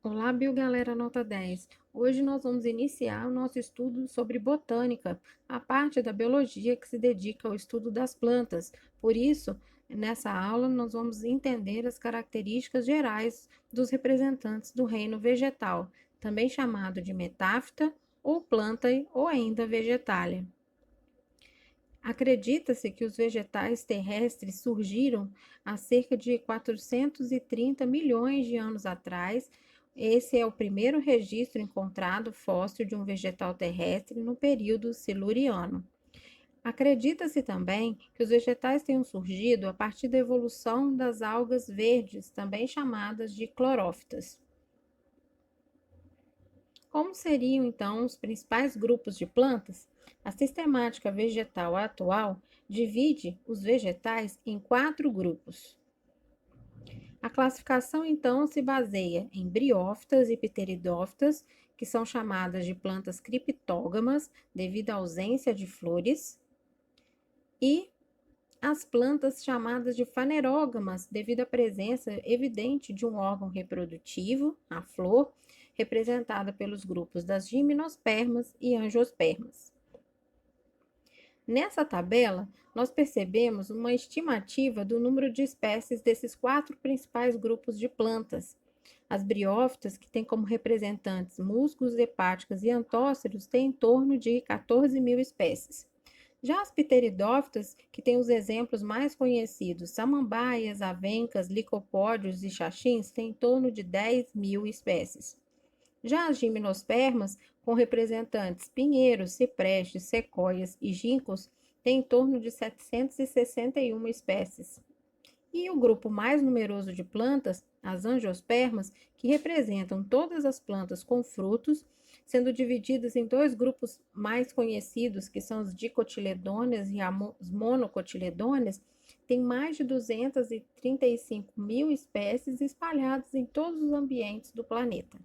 Olá, galera nota 10. Hoje nós vamos iniciar o nosso estudo sobre botânica, a parte da biologia que se dedica ao estudo das plantas. Por isso, nessa aula nós vamos entender as características gerais dos representantes do reino vegetal, também chamado de metáfita ou planta ou ainda vegetalia. Acredita-se que os vegetais terrestres surgiram há cerca de 430 milhões de anos atrás. Esse é o primeiro registro encontrado fóssil de um vegetal terrestre no período siluriano. Acredita-se também que os vegetais tenham surgido a partir da evolução das algas verdes, também chamadas de clorófitas. Como seriam então os principais grupos de plantas? A sistemática vegetal atual divide os vegetais em 4 grupos. A classificação então se baseia em briófitas e pteridófitas, que são chamadas de plantas criptógamas devido à ausência de flores, e as plantas chamadas de fanerógamas devido à presença evidente de um órgão reprodutivo, a flor, representada pelos grupos das gimnospermas e angiospermas. Nessa tabela, nós percebemos uma estimativa do número de espécies desses 4 principais grupos de plantas. As briófitas, que têm como representantes musgos, hepáticas e antóceros, têm em torno de 14 mil espécies. Já as pteridófitas, que têm os exemplos mais conhecidos, samambaias, avencas, licopódios e xaxins, têm em torno de 10 mil espécies. Já as gimnospermas, com representantes pinheiros, ciprestes, sequoias e ginkgos, têm em torno de 761 espécies. E o grupo mais numeroso de plantas, as angiospermas, que representam todas as plantas com frutos, sendo divididas em 2 grupos mais conhecidos, que são as dicotiledôneas e as monocotiledôneas, tem mais de 235 mil espécies espalhadas em todos os ambientes do planeta.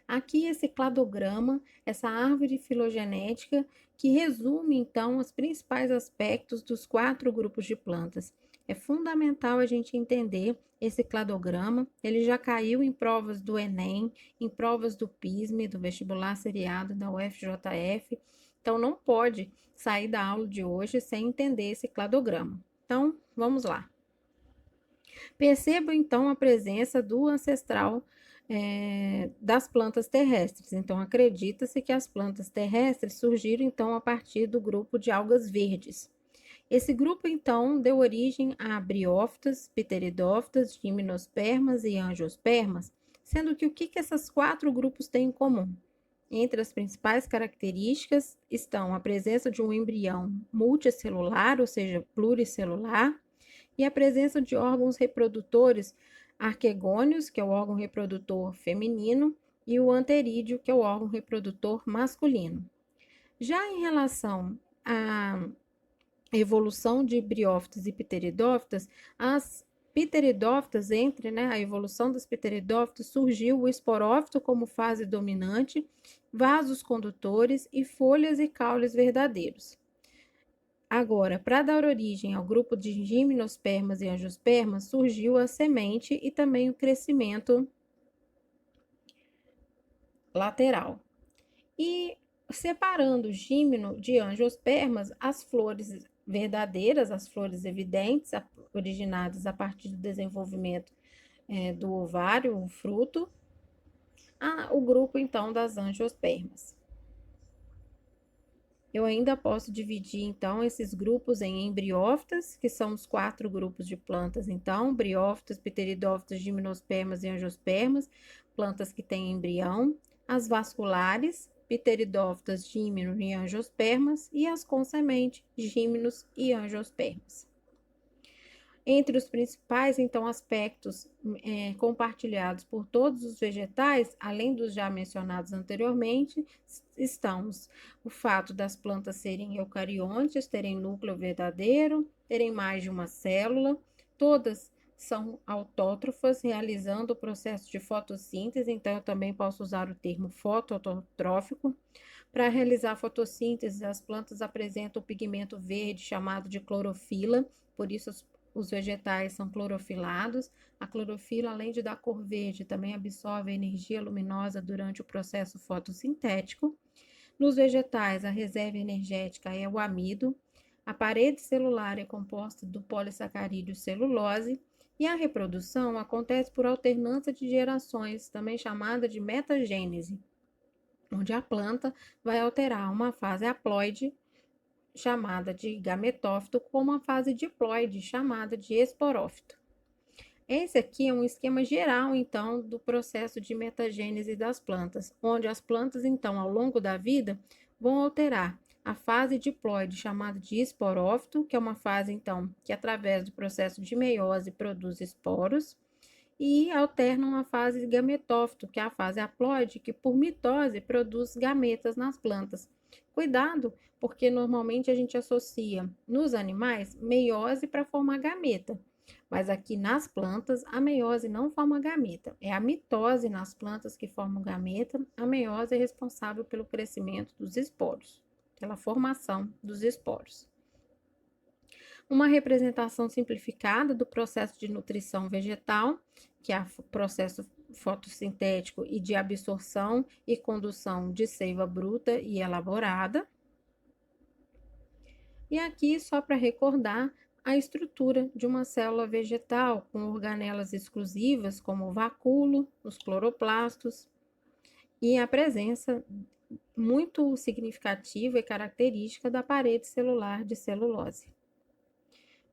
Aqui esse cladograma, essa árvore filogenética, que resume então os principais aspectos dos 4 grupos de plantas. É fundamental a gente entender esse cladograma, ele já caiu em provas do Enem, em provas do PISME, do vestibular seriado da UFJF, então não pode sair da aula de hoje sem entender esse cladograma. Então, vamos lá. Perceba então a presença do ancestral das plantas terrestres. Então, acredita-se que as plantas terrestres surgiram então a partir do grupo de algas verdes. Esse grupo então deu origem a briófitas, pteridófitas, gimnospermas e angiospermas, sendo que o que esses 4 grupos têm em comum? Entre as principais características estão a presença de um embrião multicelular, ou seja, pluricelular, e a presença de órgãos reprodutores arquegônios, que é o órgão reprodutor feminino, e o anterídeo, que é o órgão reprodutor masculino. Já em relação à evolução de briófitas e pteridófitas, as pteridófitas, a evolução das pteridófitas, surgiu o esporófito como fase dominante, vasos condutores e folhas e caules verdadeiros. Agora, para dar origem ao grupo de gimnospermas e angiospermas, surgiu a semente e também o crescimento lateral. E separando o gímeno de angiospermas, as flores verdadeiras, as flores evidentes, originadas a partir do desenvolvimento do ovário, o fruto, o grupo então das angiospermas. Eu ainda posso dividir, então, esses grupos em embriófitas, que são os 4 grupos de plantas, então, briófitas, pteridófitas, gimnospermas e angiospermas, plantas que têm embrião, as vasculares, pteridófitas, gímenos e angiospermas, e as com semente, gímenos e angiospermas. Entre os principais, então, aspectos compartilhados por todos os vegetais, além dos já mencionados anteriormente, estamos o fato das plantas serem eucariontes, terem núcleo verdadeiro, terem mais de uma célula, todas são autótrofas, realizando o processo de fotossíntese, então eu também posso usar o termo fotoautotrófico. Para realizar a fotossíntese, as plantas apresentam o pigmento verde chamado de clorofila, por isso Os vegetais são clorofilados. A clorofila, além de dar cor verde, também absorve a energia luminosa durante o processo fotossintético. Nos vegetais, a reserva energética é o amido. A parede celular é composta do polissacarídeo celulose. E a reprodução acontece por alternância de gerações, também chamada de metagênese, onde a planta vai alterar uma fase haploide, chamada de gametófito, com uma fase diploide, chamada de esporófito. Esse aqui é um esquema geral, então, do processo de metagênese das plantas, onde as plantas, então, ao longo da vida, vão alterar a fase diploide, chamada de esporófito, que é uma fase, então, que através do processo de meiose produz esporos, e alternam a fase gametófito, que é a fase haploide, que por mitose produz gametas nas plantas. Cuidado, porque normalmente a gente associa nos animais meiose para formar gameta. Mas aqui nas plantas, a meiose não forma gameta. É a mitose nas plantas que forma gameta. A meiose é responsável pelo crescimento dos esporos, pela formação dos esporos. Uma representação simplificada do processo de nutrição vegetal, que é o processo fotossintético e de absorção e condução de seiva bruta e elaborada. E aqui, só para recordar, a estrutura de uma célula vegetal com organelas exclusivas, como o vacúolo, os cloroplastos, e a presença muito significativa e característica da parede celular de celulose.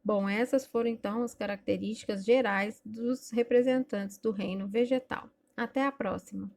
Bom, essas foram então as características gerais dos representantes do reino vegetal. Até a próxima!